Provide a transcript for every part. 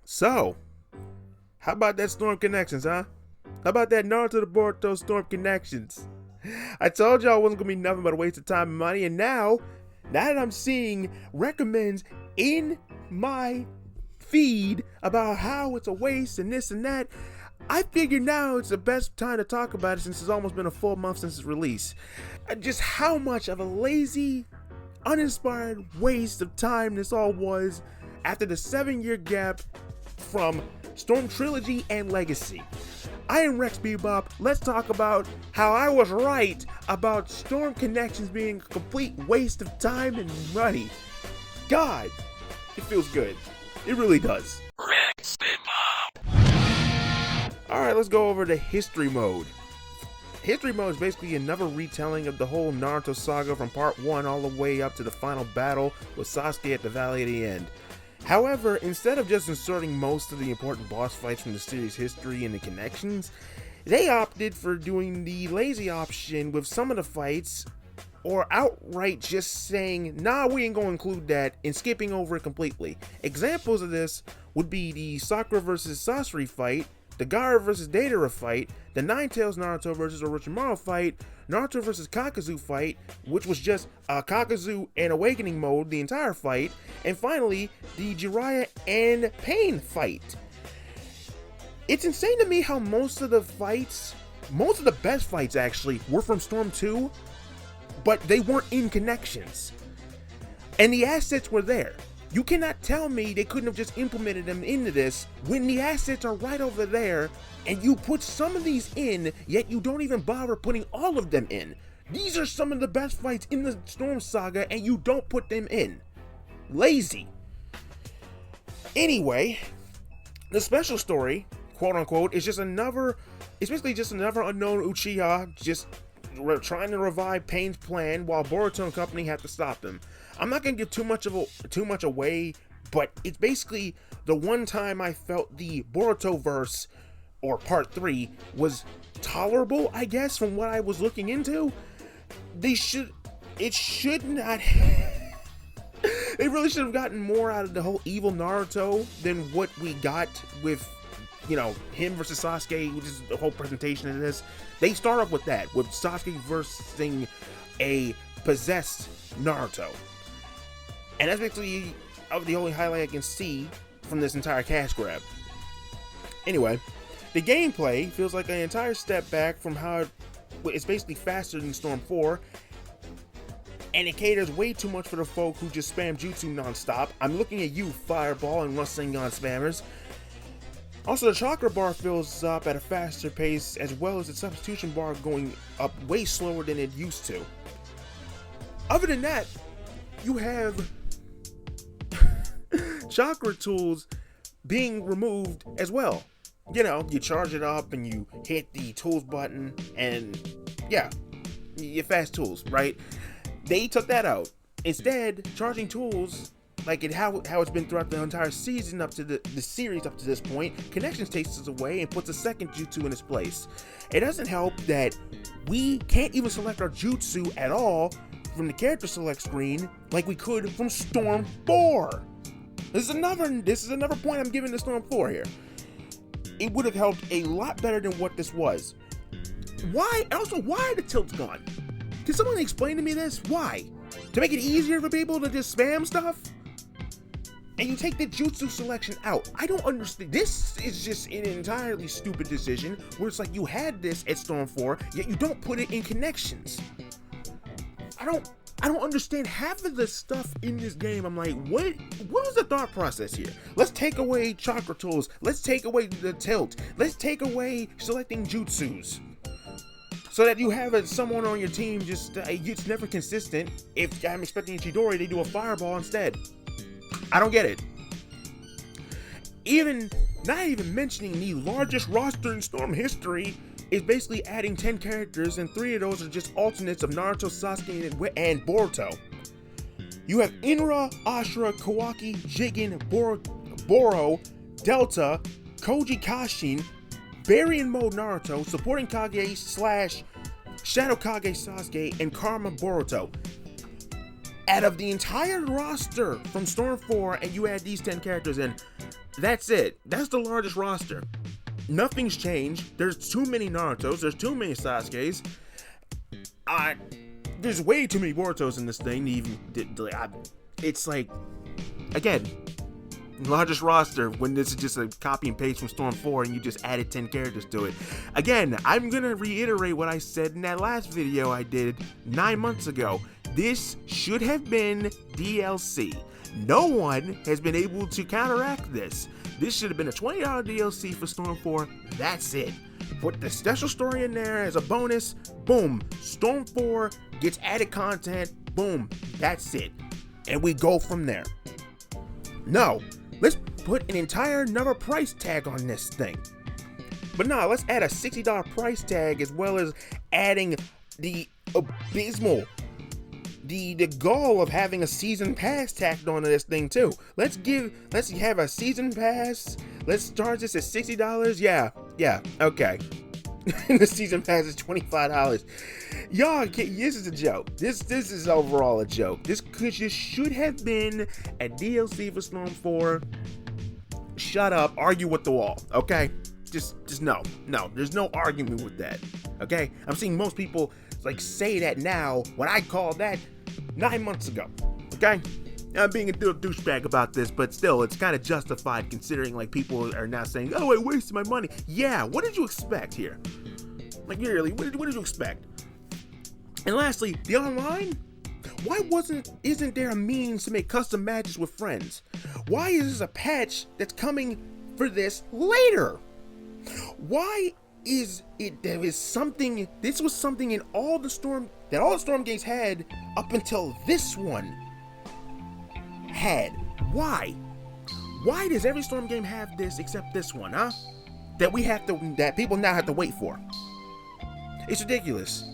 So, how about that Storm Connections, huh? How about that Naruto to Boruto Storm Connections? I told y'all it wasn't gonna be nothing but a waste of time and money, and now that I'm seeing recommends in my feed about how it's a waste and this and that, I figure now it's the best time to talk about it since it's almost been a full month since its release. Just how much of a lazy, uninspired waste of time this all was after the 7-year gap from Storm Trilogy and Legacy. I am RexBebop. Let's talk about how I was right about Storm Connections being a complete waste of time and money. God, it feels good. It really does. Alright, let's go over to History Mode. History Mode is basically another retelling of the whole Naruto saga from part 1 all the way up to the final battle with Sasuke at the Valley of the End. However, instead of just inserting most of the important boss fights from the series' history and the connections, they opted for doing the lazy option with some of the fights, or outright just saying, nah, we ain't gonna include that, and skipping over it completely. Examples of this would be the Sakura vs. Sasori fight, the Gaara vs. Deidara fight, the Ninetales Naruto vs. Orochimaru fight, Naruto vs. Kakazu fight, which was just Kakazu and Awakening mode the entire fight, and finally, the Jiraiya and Pain fight. It's insane to me how most of the best fights actually, were from Storm 2, but they weren't in connections. And the assets were there. You cannot tell me they couldn't have just implemented them into this when the assets are right over there and you put some of these in, yet you don't even bother putting all of them in. These are some of the best fights in the Storm Saga and you don't put them in. Lazy. Anyway, the special story, quote unquote, is basically just another unknown Uchiha just trying to revive Pain's plan while Boruto and company have to stop them. I'm not gonna give too much away, but it's basically the one time I felt the Boruto verse, or part 3, was tolerable, I guess, from what I was looking into. They really should have gotten more out of the whole evil Naruto than what we got with, him versus Sasuke, which is the whole presentation of this. They start off with that, with Sasuke versus a possessed Naruto. And that's basically the only highlight I can see from this entire cash grab. Anyway, the gameplay feels like an entire step back from how it's basically faster than Storm 4, and it caters way too much for the folk who just spam jutsu non-stop. I'm looking at you, Fireball and Rasengan spammers. Also, the chakra bar fills up at a faster pace, as well as the substitution bar going up way slower than it used to. Other than that, you have chakra tools being removed as well. You charge it up and you hit the tools button and yeah, your fast tools, right? They took that out. Instead, charging tools, like how it's been throughout the entire season up to the series up to this point, Connections takes us away and puts a second jutsu in its place. It doesn't help that we can't even select our jutsu at all from the character select screen like we could from Storm 4. This is another point I'm giving to Storm 4 here. It would have helped a lot better than what this was. Why are the tilts gone? Can someone explain to me this? Why? To make it easier for people to just spam stuff? And you take the jutsu selection out. I don't understand. This is just an entirely stupid decision where it's like you had this at Storm 4, yet you don't put it in Connections. I don't understand half of the stuff in this game. I'm like, what was the thought process here? Let's take away chakra tools. Let's take away the tilt. Let's take away selecting jutsus. So that you have someone on your team it's never consistent. If I'm expecting Chidori, they do a fireball instead. I don't get it. Not even mentioning the largest roster in Storm history is basically adding 10 characters, and 3 of those are just alternates of Naruto, Sasuke, and Boruto. You have Inra, Ashura, Kawaki, Jigen, Boro, Delta, Koji Kashin, Baryon Mode Naruto, supporting Kage / Shadow Kage Sasuke, and Karma Boruto. Out of the entire roster from Storm 4, and you add these 10 characters in, That's it. That's the largest roster. Nothing's changed. There's too many Narutos. There's too many Sasukes. There's way too many Borutos in this thing. It's like, again, largest roster when this is just a copy and paste from Storm 4 and you just added 10 characters to it. Again, I'm gonna reiterate what I said in that last video I did 9 months ago. This should have been DLC. No one has been able to counteract this. This should have been a $20 DLC for Storm 4. That's it. Put the special story in there as a bonus. Boom. Storm 4 gets added content. Boom. That's it. And we go from there. No. Let's put an entire another price tag on this thing. But no, let's add a $60 price tag as well as adding the abysmal, the gall of having a season pass tacked onto this thing too. Let's have a season pass. Let's charge this at $60. Yeah, okay. The season pass is $25. Y'all, this is a joke. This is overall a joke. This should have been a DLC for Storm 4. Shut up. Argue with the wall. Okay? Just no. There's no argument with that. Okay? I'm seeing most people like say that now when I called that 9 months ago. Okay? I'm being a douchebag about this, but still, it's kind of justified considering like people are now saying, "Oh, I wasted my money." Yeah, what did you expect here? Like, really, what did you expect? And lastly, the online? Why isn't there a means to make custom matches with friends? Why is this a patch that's coming for this later? Why is it this was something in all the Storm games had up until this one had. Why does every Storm game have this except this one, huh? That people now have to wait for. It's ridiculous.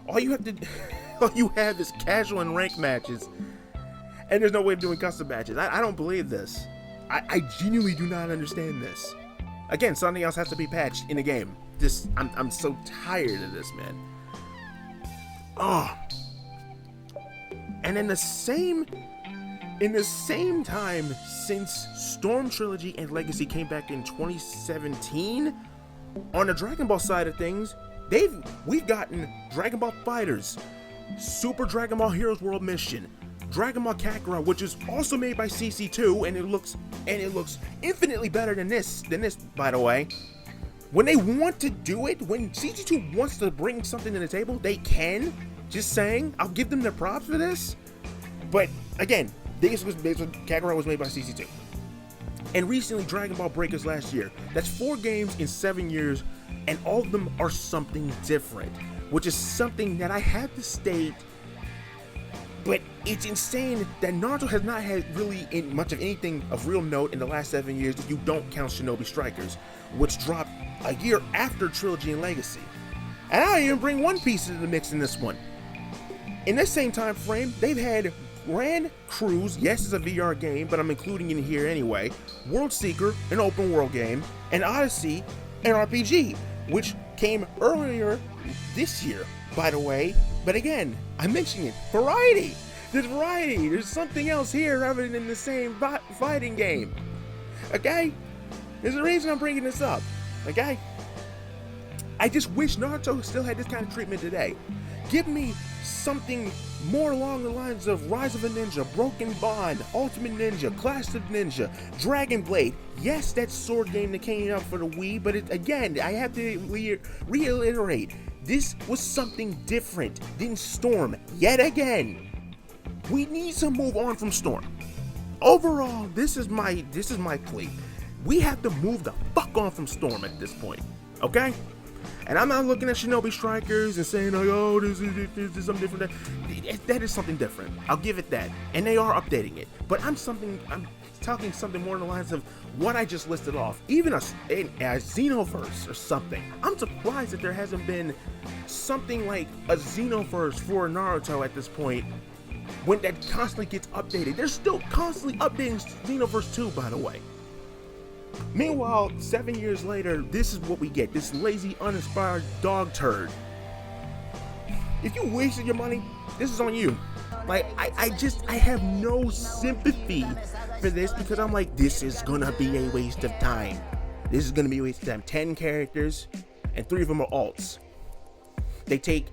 All you have is casual and ranked matches, and there's no way of doing custom matches. I don't believe this. I genuinely do not understand this. Again, something else has to be patched in the game. I'm so tired of this, man. Oh. And in the same time since Storm Trilogy and Legacy came back in 2017, on the Dragon Ball side of things, we've gotten Dragon Ball FighterZ, Super Dragon Ball Heroes World Mission, Dragon Ball Kakarot, which is also made by CC2, and it looks infinitely better than this, by the way. When they want to do it, when CC2 wants to bring something to the table, they can. Just saying, I'll give them their props for this. But again, Kakarot was made by CC2. And recently, Dragon Ball Breakers last year. That's 4 games in 7 years, and all of them are something different, which is something that I have to state. But it's insane that Naruto has not had really much of anything of real note in the last 7 years if you don't count Shinobi Strikers, which dropped a year after Trilogy and Legacy. And I don't even bring One Piece into the mix in this one. In this same time frame, they've had Grand Cruise, yes, it's a VR game, but I'm including it in here anyway, World Seeker, an open world game, and Odyssey, an RPG, which came earlier this year, by the way. But again, I mentioned it, variety. There's variety. There's something else here rather than the same fighting game. Okay? There's a reason I'm bringing this up. Okay? I just wish Naruto still had this kind of treatment today. Give me something more along the lines of Rise of a Ninja, Broken Bond, Ultimate Ninja, Clash of Ninja, Dragon Blade. Yes, that sword game that came out for the Wii, but again, I have to reiterate, this was something different than Storm yet again. We need to move on from Storm. Overall, this is my plea. We have to move the fuck on from Storm at this point, okay? And I'm not looking at Shinobi Strikers and saying, like, oh, this is something different. That is something different. I'll give it that. And they are updating it. But I'm talking something more along the lines of what I just listed off. Even a Xenoverse or something. I'm surprised that there hasn't been something like a Xenoverse for Naruto at this point when that constantly gets updated. They're still constantly updating Xenoverse 2, by the way. Meanwhile, 7 years later, this is what we get. This lazy, uninspired dog turd. If you wasted your money, this is on you. Like, I have no sympathy for this, because I'm like, this is gonna be a waste of time. This is gonna be a waste of time. 10 characters, and 3 of them are alts. They take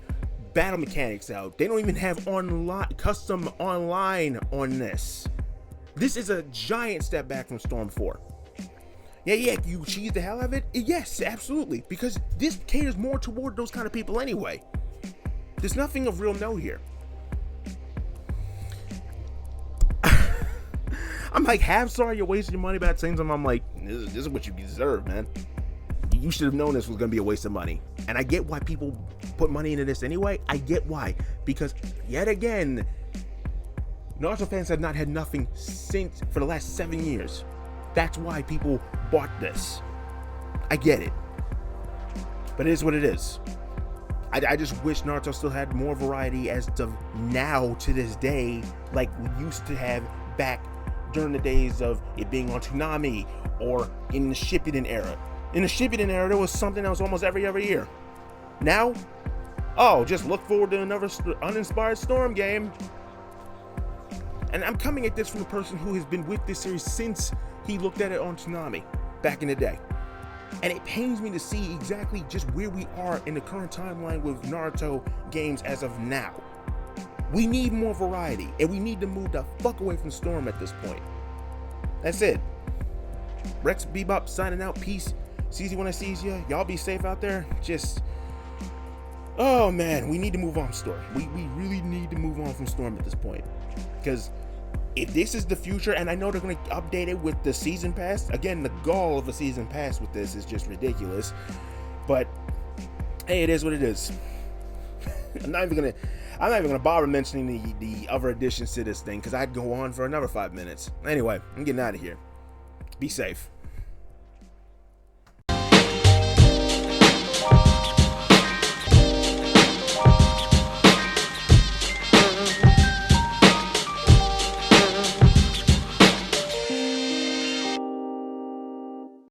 battle mechanics out. They don't even have custom online on this. This is a giant step back from Storm 4. Yeah, you cheese the hell out of it? Yes, absolutely. Because this caters more toward those kind of people anyway. There's nothing of real note here. I'm like, half sorry you're wasting your money, but at the same time, I'm like, this is what you deserve, man. You should have known this was going to be a waste of money. And I get why people put money into this anyway. I get why. Because, yet again, Naruto fans have not had nothing for the last 7 years. That's why people bought this. I get it. But it is what it is. I just wish Naruto still had more variety as to now, to this day, like we used to have back during the days of it being on Toonami or in the Shippuden era. In the Shippuden era, there was something that was almost every other year. Now, just look forward to another uninspired Storm game. And I'm coming at this from a person who has been with this series since he looked at it on Toonami back in the day. And it pains me to see exactly just where we are in the current timeline with Naruto games as of now. We need more variety, and we need to move the fuck away from Storm at this point. That's it. RexBebop signing out. Peace. Sees you when I sees you. Y'all be safe out there. Oh man, we need to move on from Storm. We really need to move on from Storm at this point. Because if this is the future, and I know they're going to update it with the season pass. Again, the gall of a season pass with this is just ridiculous. But hey, it is what it is. I'm not even gonna bother mentioning the other additions to this thing, because I'd go on for another 5 minutes. Anyway, I'm getting out of here. Be safe.